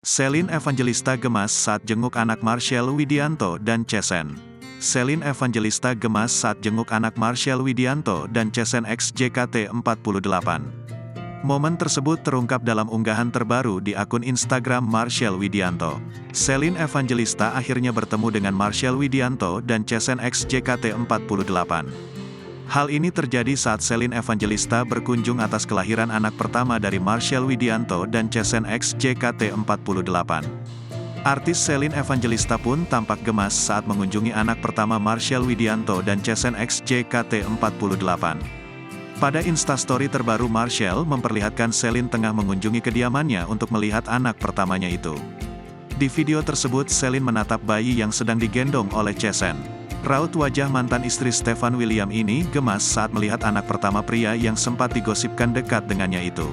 Celine Evangelista gemas saat jenguk anak Marcel Widianto dan Cesen. Celine Evangelista gemas saat jenguk anak Marcel Widianto dan Cesen X JKT48. Momen tersebut terungkap dalam unggahan terbaru di akun Instagram Marcel Widianto. Celine Evangelista akhirnya bertemu dengan Marcel Widianto dan Cesen X JKT48. Hal ini terjadi saat Celine Evangelista berkunjung atas kelahiran anak pertama dari Marcel Widianto dan Cesen X JKT48. Artis Celine Evangelista pun tampak gemas saat mengunjungi anak pertama Marcel Widianto dan Cesen X JKT48. Pada instastory terbaru Marcel memperlihatkan Celine tengah mengunjungi kediamannya untuk melihat anak pertamanya itu. Di video tersebut Celine menatap bayi yang sedang digendong oleh Cesen. Raut wajah mantan istri Stefan William ini gemas saat melihat anak pertama pria yang sempat digosipkan dekat dengannya itu.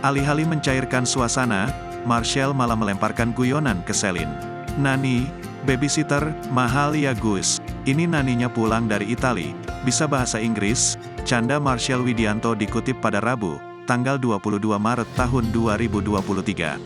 Alih-alih mencairkan suasana, Marcel malah melemparkan guyonan ke Celine. "Nani, babysitter, mahal ya Gus. Ini naninya pulang dari Itali, bisa bahasa Inggris," canda Marcel Widianto dikutip pada Rabu, tanggal 22 Maret tahun 2023.